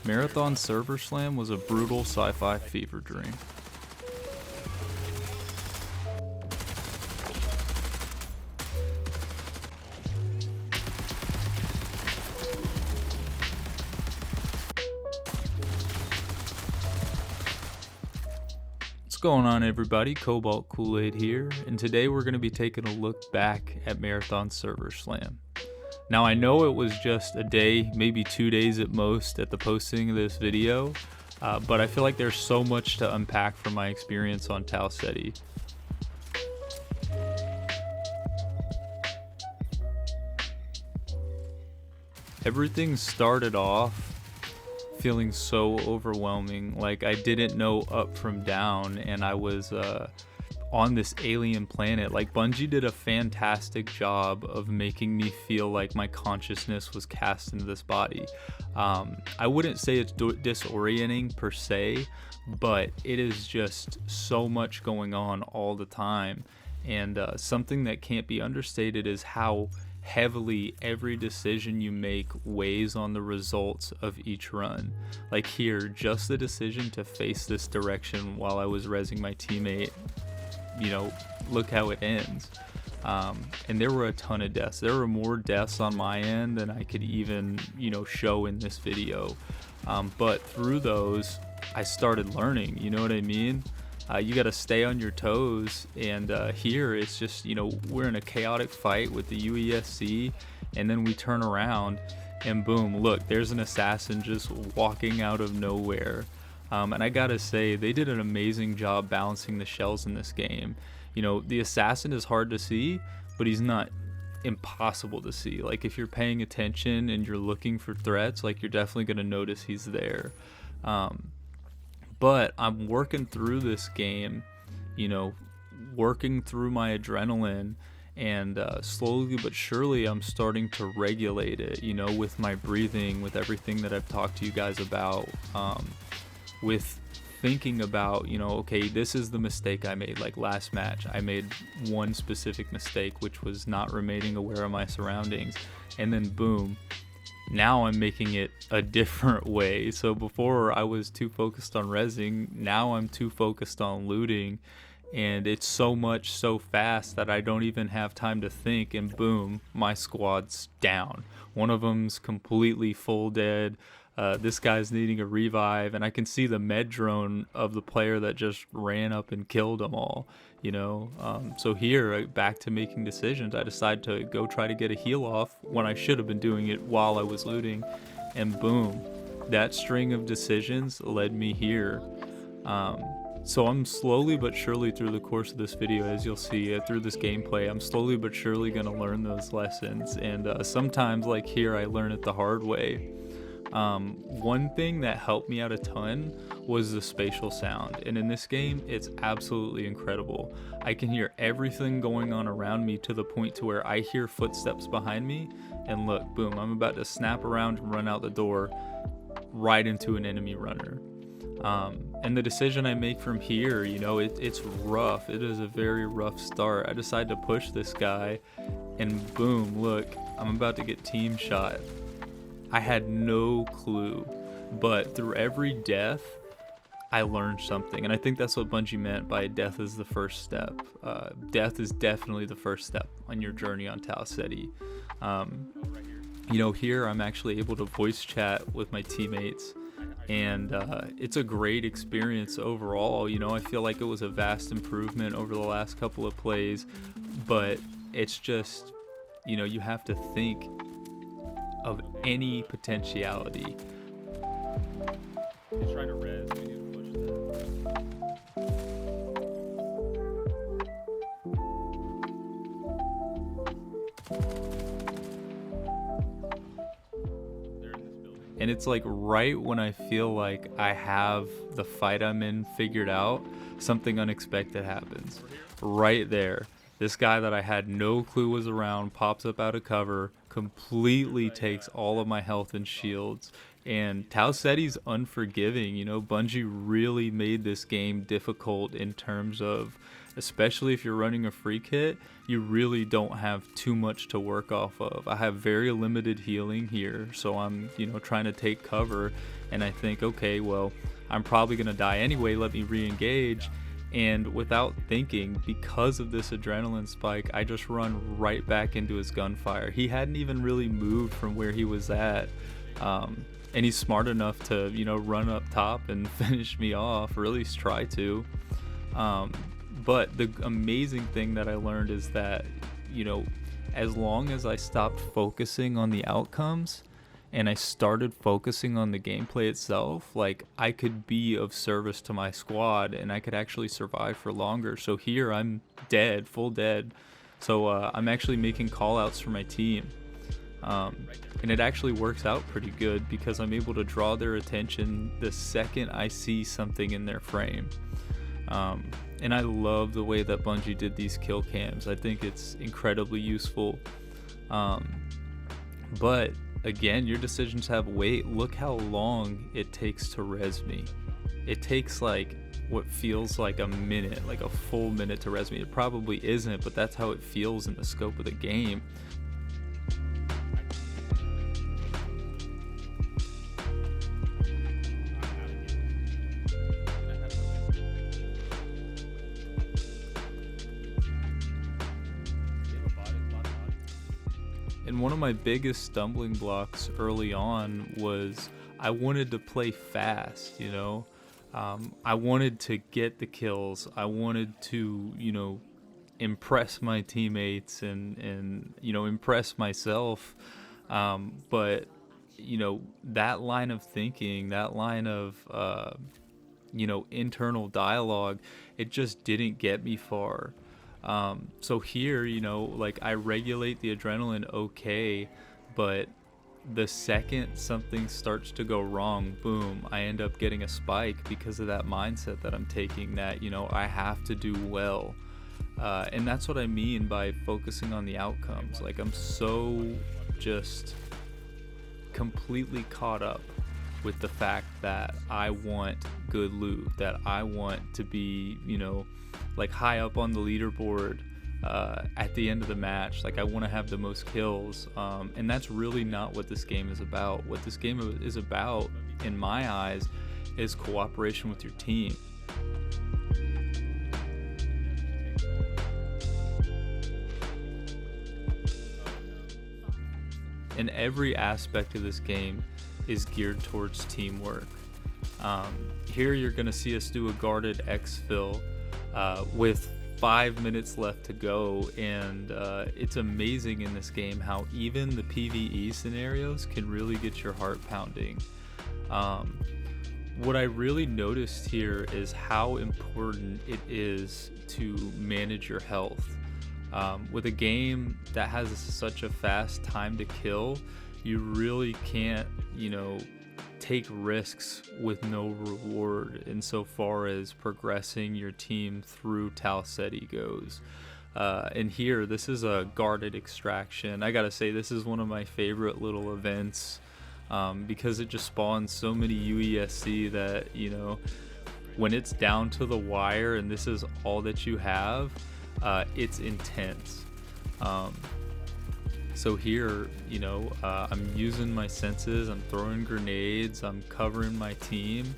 Marathon Server Slam was a brutal sci-fi fever dream. What's going on, everybody? Cobalt Kool-Aid here, and today we're going to be taking a look back at Marathon Server Slam. Now, I know it was just a day, maybe 2 days at most at the posting of this video, but I feel like there's so much to unpack from my experience on Tau Ceti. Everything started off feeling so overwhelming, like I didn't know up from down, and I was on this alien planet. Like, Bungie did a fantastic job of making me feel like my consciousness was cast into this body. I wouldn't say it's disorienting per se, but it is just so much going on all the time, and something that can't be understated is how heavily every decision you make weighs on the results of each run. Like here, just the decision to face this direction while I was rezzing my teammate, look how it ends. And there were a ton of deaths. There were more deaths on my end than I could even show in this video, but through those I started learning, you know what I mean? You got to stay on your toes, and here it's just, we're in a chaotic fight with the UESC, and then we turn around and boom, look, there's an assassin just walking out of nowhere. And I gotta say, they did an amazing job balancing the shells in this game. The assassin is hard to see, but he's not impossible to see. Like, if you're paying attention and you're looking for threats, like, you're definitely gonna notice he's there. But I'm working through this game, working through my adrenaline, and slowly but surely I'm starting to regulate it, with my breathing, with everything that I've talked to you guys about, with thinking about, okay, this is the mistake I made. Like last match, I made one specific mistake, which was not remaining aware of my surroundings, and then boom, now I'm making it a different way. So before I was too focused on rezzing, now I'm too focused on looting, and it's so much so fast that I don't even have time to think, and boom, my squad's down. One of them's completely full dead. This guy's needing a revive, and I can see the med drone of the player that just ran up and killed them all, so here, back to making decisions. I decided to go try to get a heal off when I should have been doing it while I was looting, and boom, that string of decisions led me here. So I'm slowly but surely, through the course of this video, as you'll see, through this gameplay, I'm slowly but surely going to learn those lessons, and sometimes, like here, I learn it the hard way. One thing that helped me out a ton was the spatial sound, and in this game it's absolutely incredible. I can hear everything going on around me, to the point to where I hear footsteps behind me, and look, boom, I'm about to snap around and run out the door right into an enemy runner. And the decision I make from here, it's rough. It is a very rough start. I decide to push this guy, and boom, look, I'm about to get team shot. I had no clue, but through every death, I learned something, and I think that's what Bungie meant by death is the first step. Death is definitely the first step on your journey on Tau Ceti. Here I'm actually able to voice chat with my teammates, and it's a great experience overall. I feel like it was a vast improvement over the last couple of plays, but it's just, you have to think of any potentiality. He's trying to res. We need to push that. They're in this building. And it's like right when I feel like I have the fight I'm in figured out, something unexpected happens. Right there. This guy that I had no clue was around pops up out of cover, completely takes all of my health and shields, And Tau Ceti's unforgiving. Bungie really made this game difficult in terms of, especially if you're running a free kit, you really don't have too much to work off of. I have very limited healing here, so I'm, trying to take cover, and I think, okay, well, I'm probably going to die anyway, let me re-engage. And without thinking, because of this adrenaline spike, I just run right back into his gunfire. He hadn't even really moved from where he was at. And he's smart enough to, run up top and finish me off, or at least try to. But the amazing thing that I learned is that, as long as I stopped focusing on the outcomes and I started focusing on the gameplay itself, like, I could be of service to my squad and I could actually survive for longer. So here I'm dead, full dead. So I'm actually making call outs for my team. And it actually works out pretty good because I'm able to draw their attention the second I see something in their frame. And I love the way that Bungie did these kill cams. I think it's incredibly useful. But again, your decisions have weight. Look how long it takes to res me. It takes like what feels like a minute, like a full minute to res me. It probably isn't, but that's how it feels in the scope of the game. And one of my biggest stumbling blocks early on was I wanted to play fast, I wanted to get the kills. I wanted to, impress my teammates and impress myself. But, that line of thinking, that line of, internal dialogue, it just didn't get me far. So here, like, I regulate the adrenaline okay, but the second something starts to go wrong, boom, I end up getting a spike because of that mindset that I'm taking, that, I have to do well. And that's what I mean by focusing on the outcomes. Like, I'm so just completely caught up with the fact that I want good loot, that I want to be, like, high up on the leaderboard at the end of the match. Like, I want to have the most kills, and that's really not what this game is about. What this game is about, in my eyes, is cooperation with your team. And every aspect of this game is geared towards teamwork. Here you're going to see us do a guarded exfil with 5 minutes left to go, and it's amazing in this game how even the PvE scenarios can really get your heart pounding. What I really noticed here is how important it is to manage your health. With a game that has such a fast time to kill, you really can't, take risks with no reward insofar as progressing your team through Tau Ceti goes. And here, this is a guarded extraction. I gotta say, this is one of my favorite little events, because it just spawns so many UESC that, when it's down to the wire and this is all that you have, it's intense. So here, I'm using my senses, I'm throwing grenades, I'm covering my team,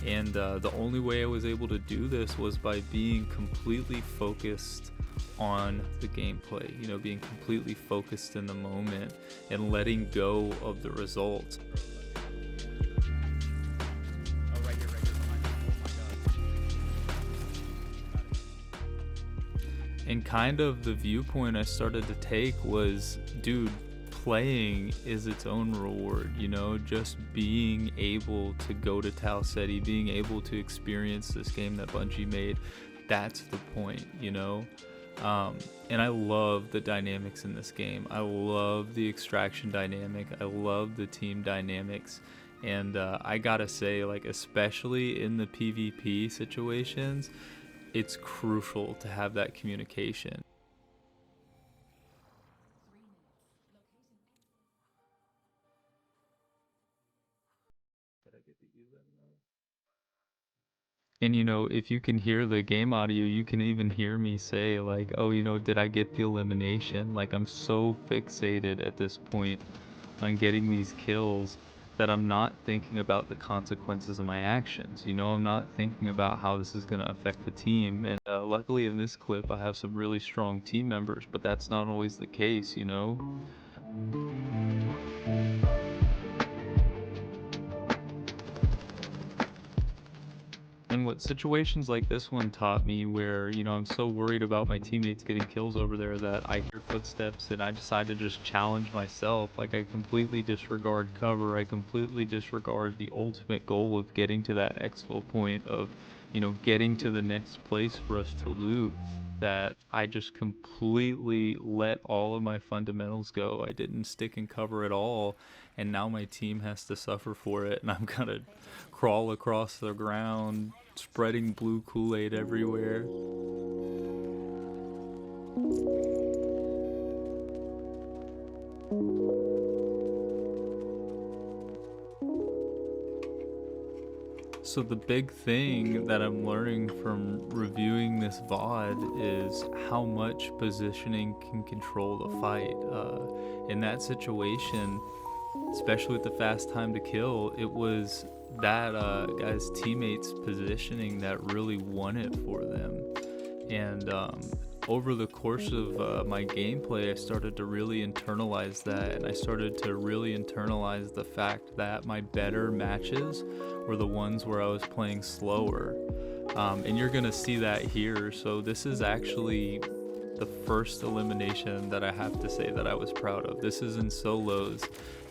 and the only way I was able to do this was by being completely focused on the gameplay, being completely focused in the moment and letting go of the results. And kind of the viewpoint I started to take was, dude, playing is its own reward, just being able to go to Tau Ceti, being able to experience this game that Bungie made, that's the point, and I love the dynamics in this game. I love the extraction dynamic. I love the team dynamics. And I gotta say, like, especially in the PvP situations, it's crucial to have that communication. And if you can hear the game audio, you can even hear me say like, "Oh, did I get the elimination?" Like I'm so fixated at this point on getting these kills that I'm not thinking about the consequences of my actions. I'm not thinking about how this is going to affect the team. And luckily in this clip, I have some really strong team members, but that's not always the case. And what situations like this one taught me where, I'm so worried about my teammates getting kills over there that I hear footsteps and I decide to just challenge myself. Like I completely disregard cover. I completely disregard the ultimate goal of getting to that exfil point of, getting to the next place for us to loot. That I just completely let all of my fundamentals go. I didn't stick in cover at all, and now my team has to suffer for it, and I'm gonna crawl across the ground, spreading blue Kool-Aid everywhere. So the big thing that I'm learning from reviewing this VOD is how much positioning can control the fight. In that situation, especially with the fast time to kill, it was that guy's teammates' positioning that really won it for them. And over the course of my gameplay, I started to really internalize that, and I started to really internalize the fact that my better matches were the ones where I was playing slower. And you're gonna see that here. So this is actually the first elimination that I have to say that I was proud of. This is in solos,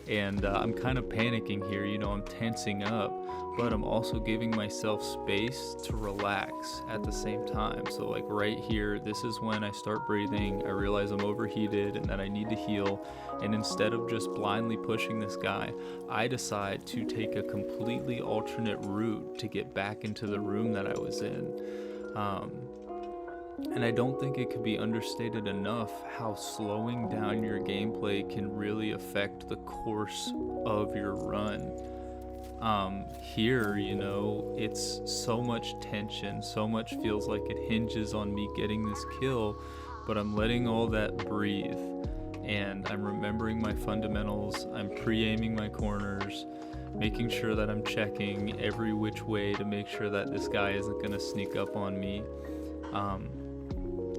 and I'm kind of panicking here. I'm tensing up, but I'm also giving myself space to relax at the same time. So like right here, this is when I start breathing. I realize I'm overheated and that I need to heal, and instead of just blindly pushing this guy, I decide to take a completely alternate route to get back into the room that I was in. And I don't think it could be understated enough how slowing down your gameplay can really affect the course of your run. Here, it's so much tension, so much feels like it hinges on me getting this kill, but I'm letting all that breathe, and I'm remembering my fundamentals, I'm pre-aiming my corners, making sure that I'm checking every which way to make sure that this guy isn't going to sneak up on me.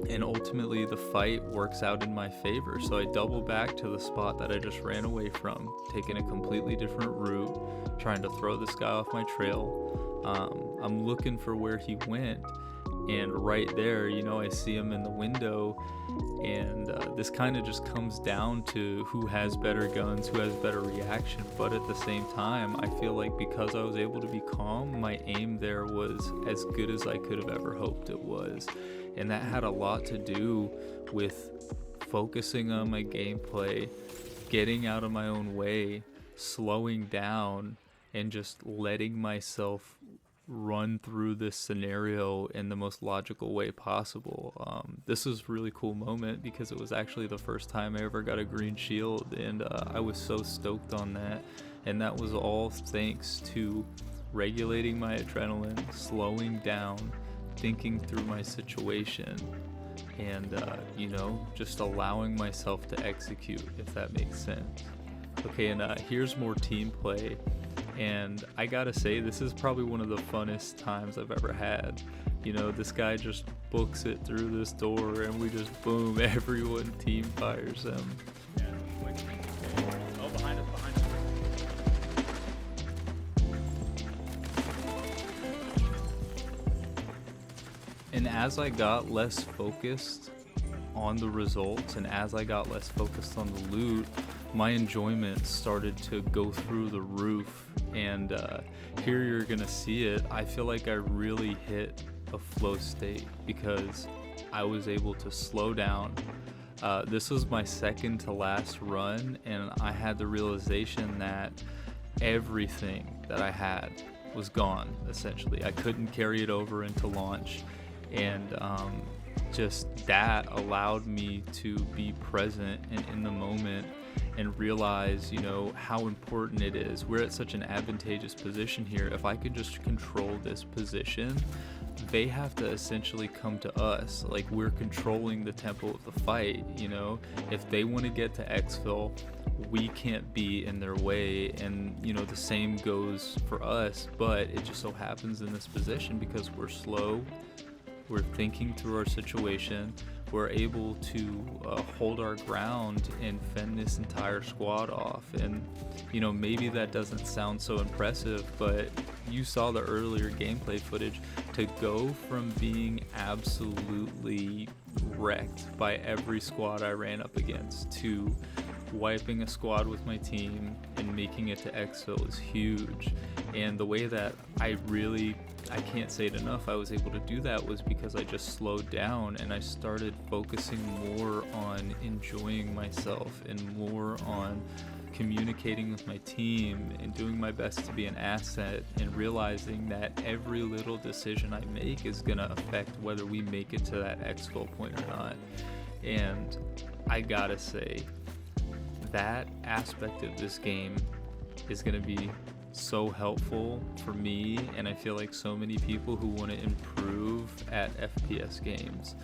And ultimately the fight works out in my favor. So I double back to the spot that I just ran away from, taking a completely different route, trying to throw this guy off my trail. I'm looking for where he went, and right there, I see him in the window, and this kind of just comes down to who has better guns, who has better reaction. But at the same time, I feel like because I was able to be calm, my aim there was as good as I could have ever hoped it was. And that had a lot to do with focusing on my gameplay, getting out of my own way, slowing down, and just letting myself run through this scenario in the most logical way possible. This was a really cool moment because it was actually the first time I ever got a green shield, and I was so stoked on that. And that was all thanks to regulating my adrenaline, slowing down, thinking through my situation, and just allowing myself to execute, if that makes sense. Okay, and here's more team play, and I gotta say, this is probably one of the funnest times I've ever had. This guy just books it through this door, and we just boom, everyone team fires him. Oh, behind us. And as I got less focused on the results, and as I got less focused on the loot, my enjoyment started to go through the roof. And here you're gonna see it. I feel like I really hit a flow state because I was able to slow down. This was my second to last run, and I had the realization that everything that I had was gone, essentially. I couldn't carry it over into launch, and just that allowed me to be present and in the moment and realize, how important it is. We're at such an advantageous position here. If I could just control this position, they have to essentially come to us. Like, we're controlling the tempo of the fight. If they want to get to exfil, we can't be in their way, and the same goes for us. But it just so happens in this position, because we're slow, we're thinking through our situation, we're able to hold our ground and fend this entire squad off. And maybe that doesn't sound so impressive, but you saw the earlier gameplay footage. To go from being absolutely wrecked by every squad I ran up against to wiping a squad with my team and making it to exfil is huge. And the way that I can't say it enough, I was able to do that was because I just slowed down and I started focusing more on enjoying myself and more on communicating with my team and doing my best to be an asset, and realizing that every little decision I make is going to affect whether we make it to that exfil point or not. And I gotta say, that aspect of this game is going to be so helpful for me, and I feel like so many people who want to improve at FPS games.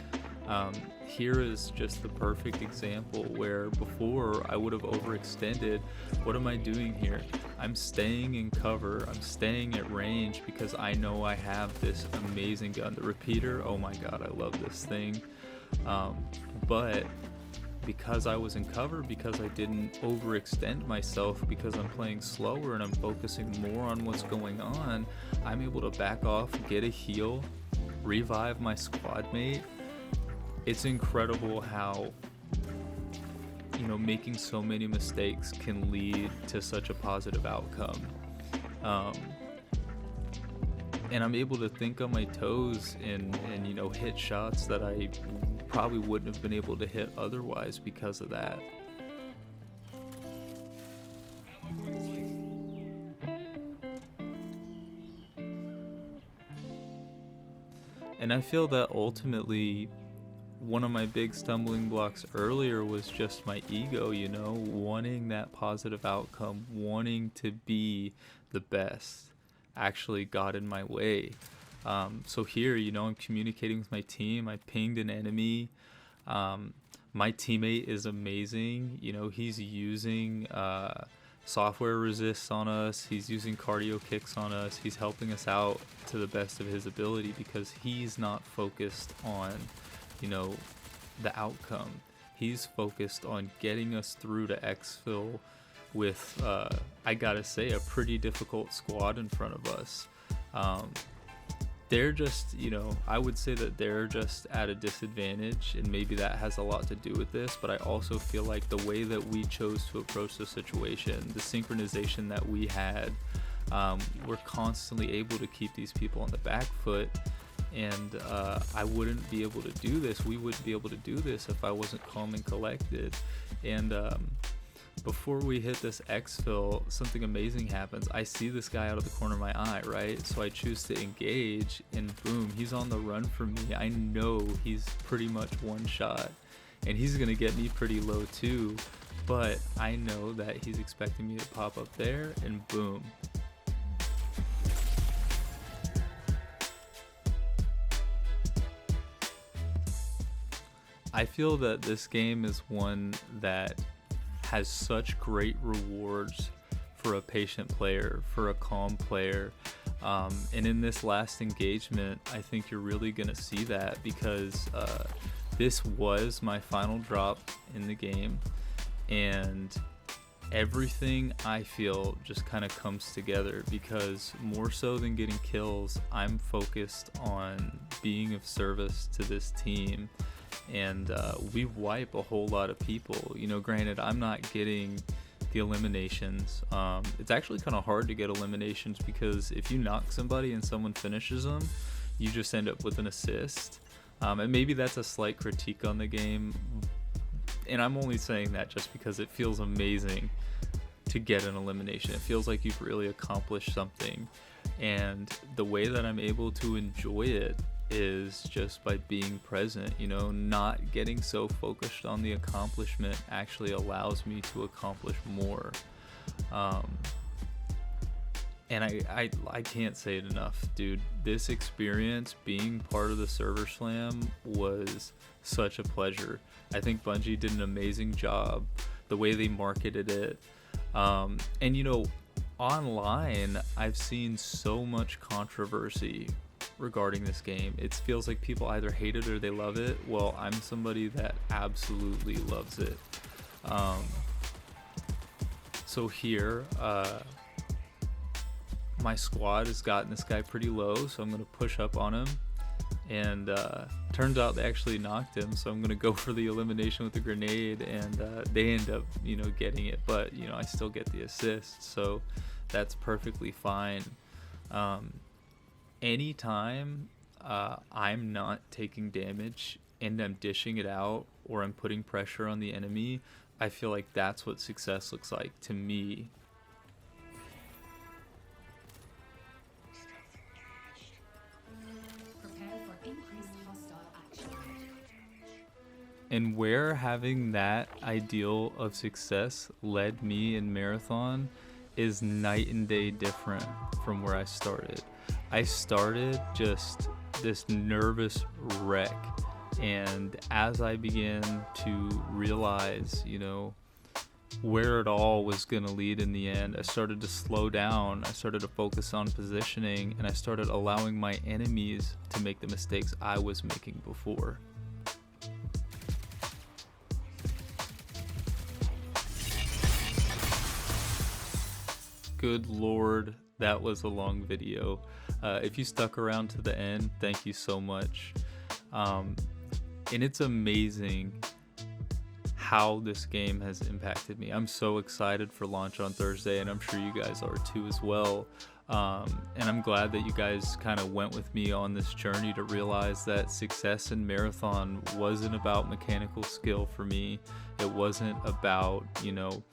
Here is just the perfect example where before I would have overextended. What am I doing here? I'm staying in cover, I'm staying at range because I know I have this amazing gun. The repeater, oh my god, I love this thing. But because I was in cover, because I didn't overextend myself, because I'm playing slower and I'm focusing more on what's going on, I'm able to back off, get a heal, revive my squad mate. It's incredible how, making so many mistakes can lead to such a positive outcome. And I'm able to think on my toes and hit shots that I probably wouldn't have been able to hit otherwise because of that. And I feel that ultimately one of my big stumbling blocks earlier was just my ego, wanting that positive outcome, wanting to be the best, actually got in my way. So here, I'm communicating with my team. I pinged an enemy. My teammate is amazing. He's using software resists on us. He's using cardio kicks on us. He's helping us out to the best of his ability because he's not focused on, the outcome. He's focused on getting us through to exfil with, I gotta say, a pretty difficult squad in front of us. They're just, I would say that they're just at a disadvantage, and maybe that has a lot to do with this, but I also feel like the way that we chose to approach the situation, the synchronization that we had, we're constantly able to keep these people on the back foot. And I wouldn't be able to do this. We wouldn't be able to do this if I wasn't calm and collected. And before we hit this exfil, something amazing happens. I see this guy out of the corner of my eye, right? So I choose to engage, and boom, he's on the run from me. I know he's pretty much one shot, and he's gonna get me pretty low too. But I know that he's expecting me to pop up there, and boom. I feel that this game is one that has such great rewards for a patient player, for a calm player. And in this last engagement, I think you're really going to see that because this was my final drop in the game. And everything I feel just kind of comes together because more so than getting kills, I'm focused on being of service to this team. And we wipe a whole lot of people. Granted, I'm not getting the eliminations. It's actually kind of hard to get eliminations because if you knock somebody and someone finishes them, you just end up with an assist. And maybe that's a slight critique on the game. And I'm only saying that just because it feels amazing to get an elimination. It feels like you've really accomplished something. And the way that I'm able to enjoy it is just by being present. You know, not getting so focused on the accomplishment actually allows me to accomplish more. And I can't say it enough, dude. This experience, being part of the Server Slam, was such a pleasure. I think Bungie did an amazing job, the way they marketed it. And you know, online, I've seen so much controversy regarding this game. It feels like people either hate it or they love it. Well, I'm somebody that absolutely loves it. So here, my squad has gotten this guy pretty low, so I'm going to push up on him, and turns out they actually knocked him, so I'm going to go for the elimination with the grenade, and they end up, you know, getting it, but, you know, I still get the assist, so that's perfectly fine. Anytime I'm not taking damage and I'm dishing it out, or I'm putting pressure on the enemy, I feel like that's what success looks like to me. And where having that ideal of success led me in Marathon is night and day different from where I started. I started just this nervous wreck, and as I began to realize, you know, where it all was going to lead in the end, I started to slow down, I started to focus on positioning, and I started allowing my enemies to make the mistakes I was making before. Good Lord, that was a long video. If you stuck around to the end, thank you so much. And it's amazing how this game has impacted me. I'm so excited for launch on Thursday, and I'm sure you guys are too as well. And I'm glad that you guys kind of went with me on this journey to realize that success in Marathon wasn't about mechanical skill for me. It wasn't about, you know,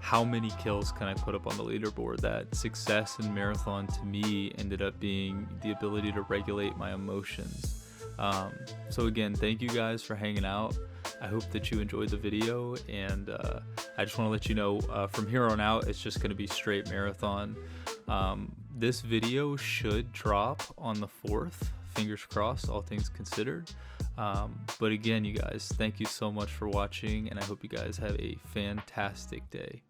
how many kills can I put up on the leaderboard. That success in Marathon to me ended up being the ability to regulate my emotions. So again, thank you guys for hanging out. I hope that you enjoyed the video, and I just want to let you know from here on out it's just going to be straight Marathon. This video should drop on the 4th, fingers crossed, all things considered. But again, you guys, thank you so much for watching, and I hope you guys have a fantastic day.